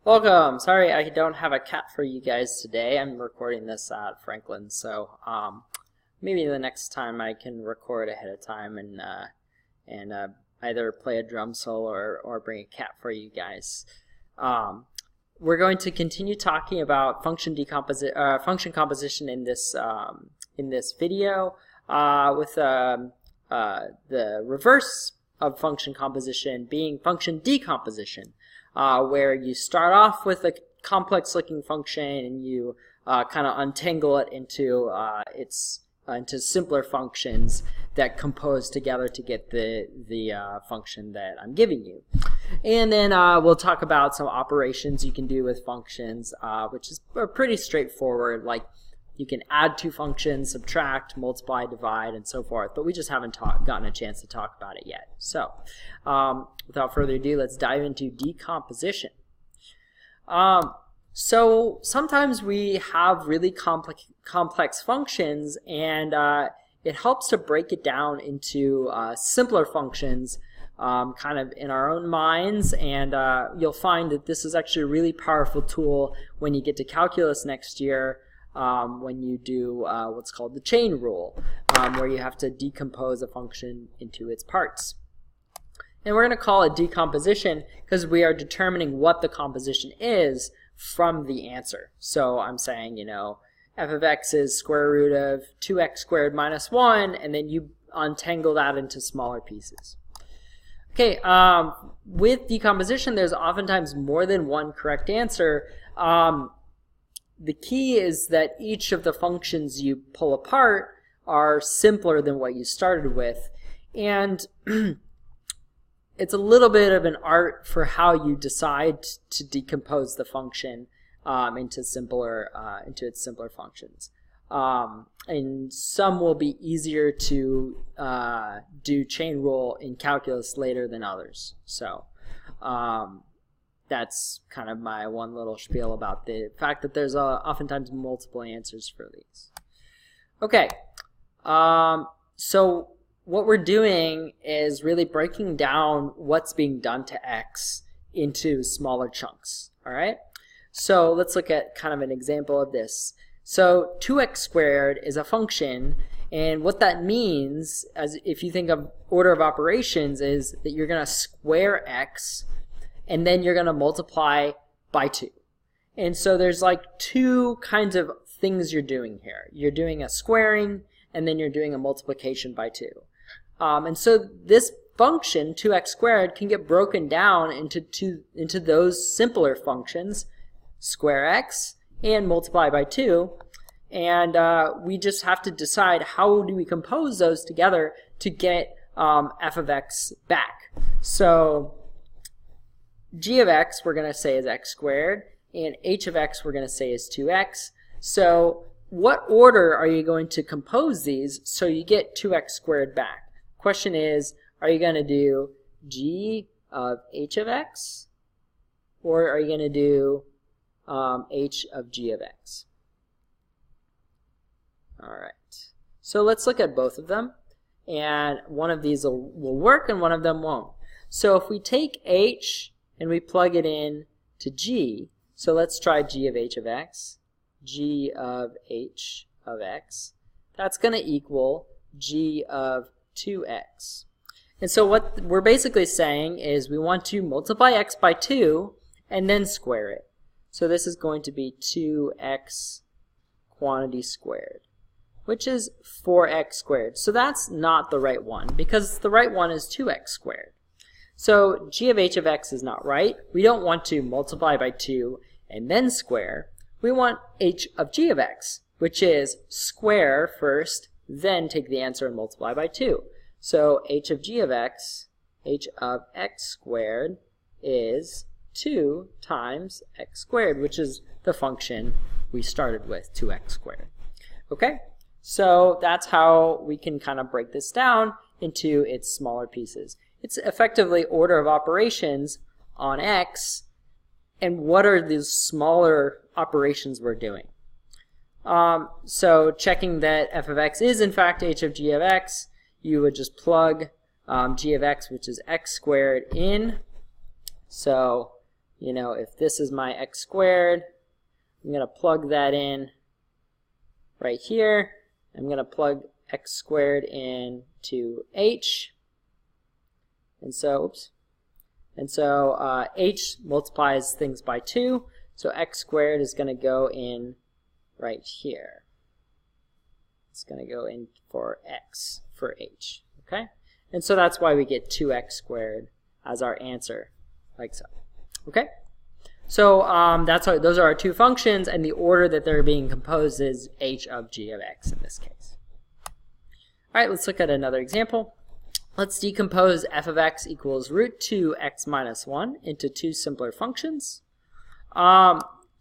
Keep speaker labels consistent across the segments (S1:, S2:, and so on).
S1: Welcome. Sorry I don't have a cat for you guys today. I'm recording this at Franklin, so maybe the next time I can record ahead of time and either play a drum solo or bring a cat for you guys. We're going to continue talking about function composition in this video with the reverse of function composition being function decomposition. Where you start off with a complex looking function and you kind of untangle it into simpler functions that compose together to get the function that I'm giving you. And then we'll talk about some operations you can do with functions, which is pretty straightforward. Like you can add two functions, subtract, multiply, divide, and so forth, but we just haven't gotten a chance to talk about it yet. So without further ado, let's dive into decomposition. So sometimes we have really complex functions, and it helps to break it down into simpler functions kind of in our own minds, and you'll find that this is actually a really powerful tool when you get to calculus next year. When you do what's called the chain rule, where you have to decompose a function into its parts. And we're going to call it decomposition because we are determining what the composition is from the answer. So I'm saying, you know, f of x is square root of 2x squared minus 1, and then you untangle that into smaller pieces. Okay, with decomposition, there's oftentimes more than one correct answer. The key is that each of the functions you pull apart are simpler than what you started with, and it's a little bit of an art for how you decide to decompose the function into its simpler functions. And some will be easier to do chain rule in calculus later than others. So that's kind of my one little spiel about the fact that there's oftentimes multiple answers for these. Okay, so what we're doing is really breaking down what's being done to x into smaller chunks. All right, so let's look at kind of an example of this. So 2x squared is a function, and what that means, as if you think of order of operations, is that you're going to square x and then you're going to multiply by 2. And so there's like two kinds of things you're doing here. You're doing a squaring, and then you're doing a multiplication by 2. And so this function, 2x squared, can get broken down into those simpler functions, square x and multiply by 2. And we just have to decide how do we compose those together to get f of x back. So g of x we're going to say is x squared, and h of x we're going to say is 2x. So what order are you going to compose these so you get 2x squared back? Question is, are you going to do g of h of x, or are you going to do h of g of x? Alright, so let's look at both of them, and one of these will work and one of them won't. So if we take h and we plug it in to g, so let's try g of h of x. G of h of x, that's going to equal g of 2x. And so what we're basically saying is we want to multiply x by 2 and then square it. So this is going to be 2x quantity squared, which is 4x squared. So that's not the right one, because the right one is 2x squared. So g of h of x is not right. We don't want to multiply by 2 and then square. We want h of g of x, which is square first, then take the answer and multiply by 2. So h of g of x, h of x squared, is 2 times x squared, which is the function we started with, 2x squared. Okay, so that's how we can kind of break this down into its smaller pieces. It's effectively order of operations on x, and what are these smaller operations we're doing. So checking that f of x is in fact h of g of x, you would just plug g of x, which is x squared, in. So if this is my x squared, I'm going to plug that in right here. I'm going to plug x squared into h. And so, h multiplies things by 2. So x squared is going to go in right here. It's going to go in for x for h. Okay? And so that's why we get 2x squared as our answer, like so. Okay? So those are our two functions, and the order that they're being composed is h of g of x in this case. All right, let's look at another example. Let's decompose f of x equals root 2x minus 1 into two simpler functions.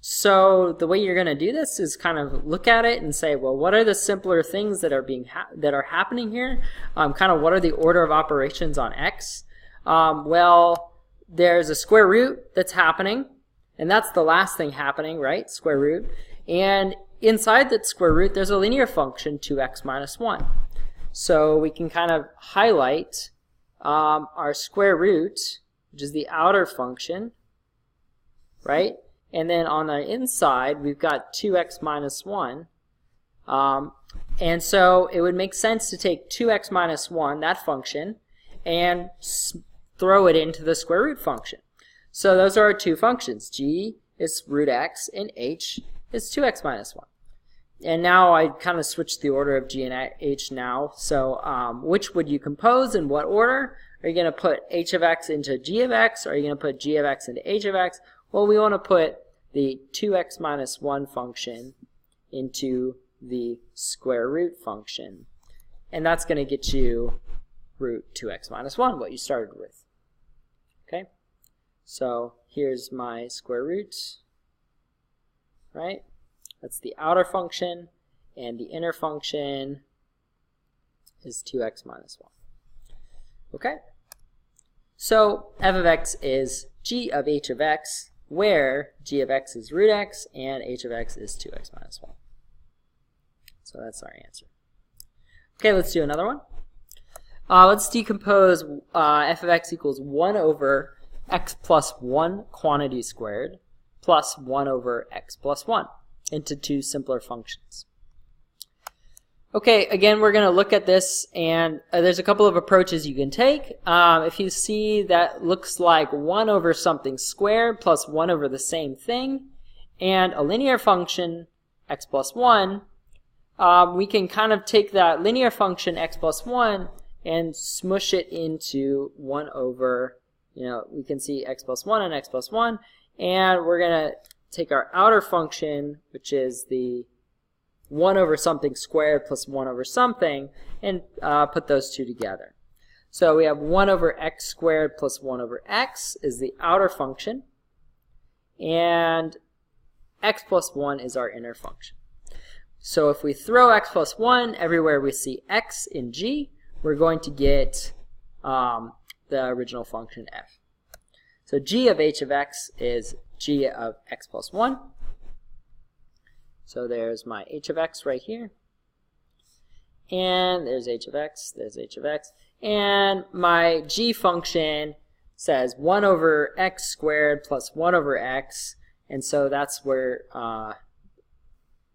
S1: So the way you're going to do this is kind of look at it and say, well, what are the simpler things that are happening here? Kind of what are the order of operations on x? Well, there's a square root that's happening, and that's the last thing happening, right? Square root. And inside that square root, there's a linear function, 2x minus 1. So we can kind of highlight our square root, which is the outer function, right? And then on the inside, we've got 2x minus 1. And so it would make sense to take 2x minus 1, that function, and throw it into the square root function. So those are our two functions. G is root x, and h is 2x minus 1. And now I kind of switched the order of g and h now. So which would you compose in what order? Are you going to put h of x into g of x? Or are you going to put g of x into h of x? Well, we want to put the 2x minus 1 function into the square root function. And that's going to get you root 2x minus 1, what you started with. Okay? So here's my square root, right? That's the outer function, and the inner function is 2x minus 1. Okay? So f of x is g of h of x, where g of x is root x and h of x is 2x minus 1. So that's our answer. Okay, let's do another one. Let's decompose f of x equals 1 over x plus 1 quantity squared plus 1 over x plus 1 into two simpler functions. Okay, again, we're going to look at this, and there's a couple of approaches you can take. If you see that looks like 1 over something squared plus 1 over the same thing, and a linear function, x plus 1, we can kind of take that linear function, x plus 1, and smush it into 1 over, we can see x plus 1 and x plus 1, and we're going to take our outer function, which is the 1 over something squared plus 1 over something, and put those two together. So we have 1 over x squared plus 1 over x is the outer function, and x plus 1 is our inner function. So if we throw x plus 1 everywhere we see x in g, we're going to get the original function f. So g of h of x is g of x plus 1. So there's my h of x right here. And there's h of x, there's h of x. And my g function says 1 over x squared plus 1 over x. And so that's where,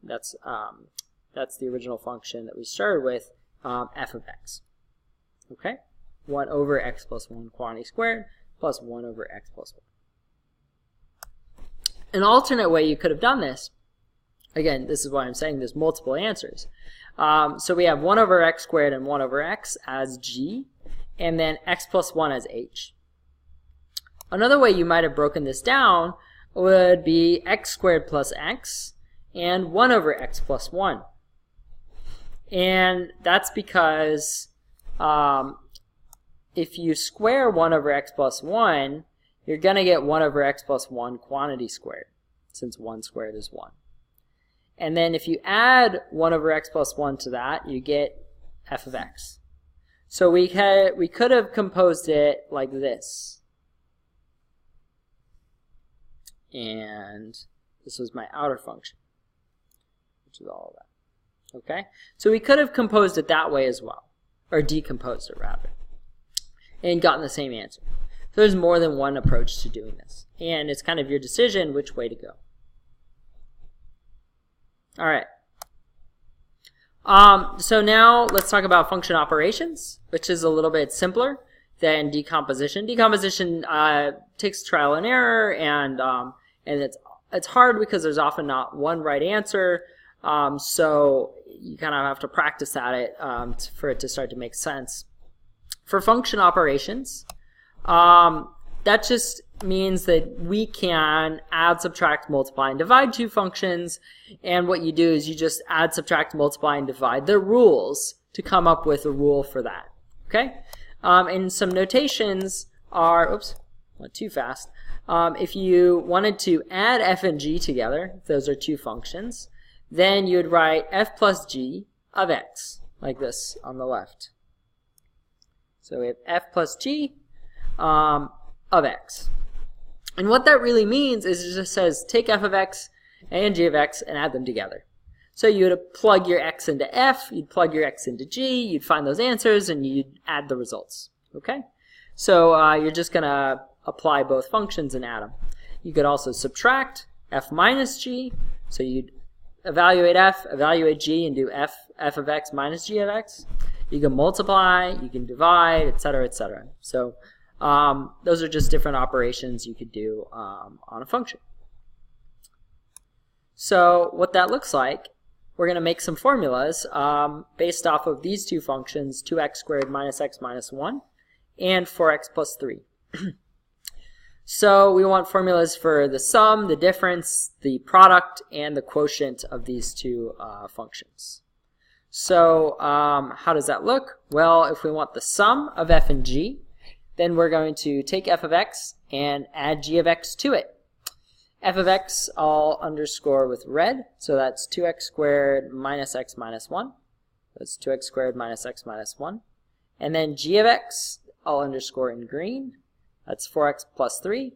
S1: that's the original function that we started with, f of x. Okay? 1 over x plus 1 quantity squared plus 1 over x plus 1. An alternate way you could have done this, again, this is why I'm saying there's multiple answers. So we have 1 over x squared and 1 over x as g, and then x plus 1 as h. Another way you might have broken this down would be x squared plus x and 1 over x plus 1. And that's because if you square 1 over x plus 1, you're going to get 1 over x plus 1 quantity squared, since 1 squared is 1. And then if you add 1 over x plus 1 to that, you get f of x. So we could have composed it like this. And this was my outer function, which is all of that. Okay? So we could have composed it that way as well, or decomposed it rather, and gotten the same answer. So there's more than one approach to doing this. And it's kind of your decision which way to go. All right. So now let's talk about function operations, which is a little bit simpler than decomposition. Decomposition takes trial and error, and it's hard because there's often not one right answer. So you kind of have to practice at it for it to start to make sense. For function operations, that just means that we can add, subtract, multiply, and divide two functions. And what you do is you just add, subtract, multiply, and divide the rules to come up with a rule for that. Okay? And some notations are, oops, went too fast. If you wanted to add f and g together, those are two functions, then you'd write f plus g of x, like this on the left. So we have f plus g of x. And what that really means is it just says take f of x and g of x and add them together. So you would plug your x into f, you'd plug your x into g, you'd find those answers, and you'd add the results. Okay? So you're just going to apply both functions and add them. You could also subtract f minus g, so you'd evaluate f, evaluate g, and do f of x minus g of x. You can multiply, you can divide, etc., etc. So those are just different operations you could do on a function. So what that looks like, we're going to make some formulas based off of these two functions, 2x squared minus x minus 1 and 4x plus 3. So we want formulas for the sum, the difference, the product, and the quotient of these two functions. So how does that look? Well, if we want the sum of f and g, then we're going to take f of x and add g of x to it. F of x I'll underscore with red, so that's 2x squared minus x minus 1. That's 2x squared minus x minus 1. And then g of x I'll underscore in green. That's 4x plus 3.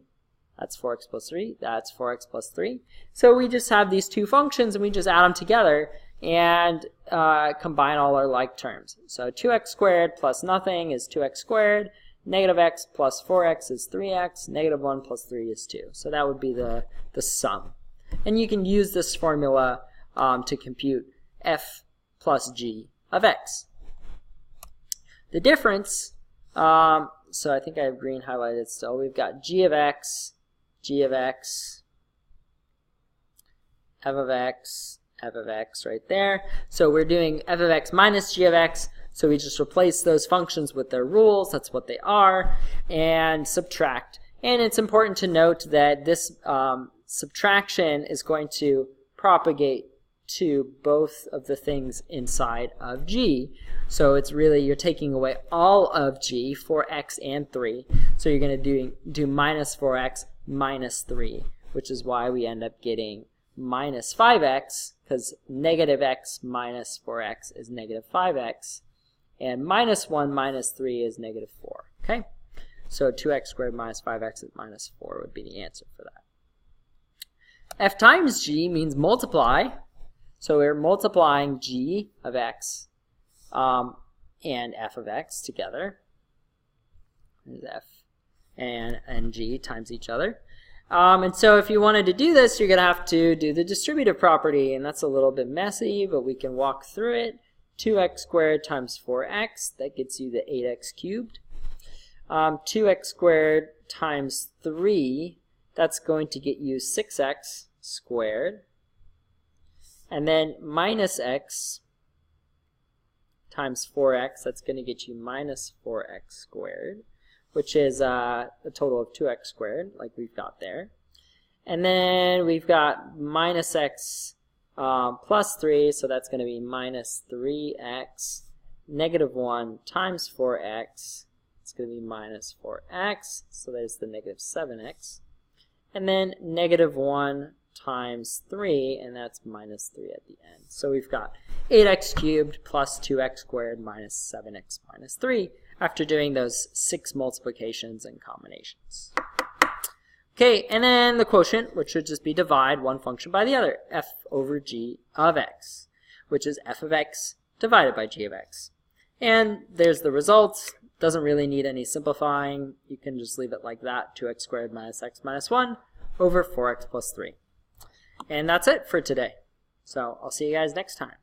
S1: That's 4x plus 3. That's 4x plus 3. So we just have these two functions and we just add them together and combine all our like terms. So 2x squared plus nothing is 2x squared. Negative x plus 4x is 3x. Negative 1 plus 3 is 2. So that would be the sum. And you can use this formula to compute f plus g of x. The difference, so I think I have green highlighted still. We've got g of x, f of x, f of x right there. So we're doing f of x minus g of x. So we just replace those functions with their rules, that's what they are, and subtract. And it's important to note that this subtraction is going to propagate to both of the things inside of g. So it's really, you're taking away all of g, 4x and 3. So you're going to do minus 4x minus 3, which is why we end up getting minus 5x, because negative x minus 4x is negative 5x. And minus 1 minus 3 is negative 4. Okay? So 2x squared minus 5x is minus 4 would be the answer for that. F times g means multiply. So we're multiplying g of x and f of x together. There's f and g times each other. And so if you wanted to do this, you're going to have to do the distributive property. And that's a little bit messy, but we can walk through it. 2x squared times 4x, that gets you the 8x cubed. 2x squared times 3, that's going to get you 6x squared. And then minus x times 4x, that's going to get you minus 4x squared, which is a total of 2x squared, like we've got there. And then we've got minus x plus 3, so that's going to be minus 3x. Negative 1 times 4x, it's going to be minus 4x, so there's the negative 7x. And then negative 1 times 3, and that's minus 3 at the end. So we've got 8x cubed plus 2x squared minus 7x minus 3 after doing those 6 multiplications and combinations. Okay, and then the quotient, which would just be divide one function by the other, f over g of x, which is f of x divided by g of x. And there's the results. Doesn't really need any simplifying. You can just leave it like that, 2x squared minus x minus 1 over 4x plus 3. And that's it for today. So I'll see you guys next time.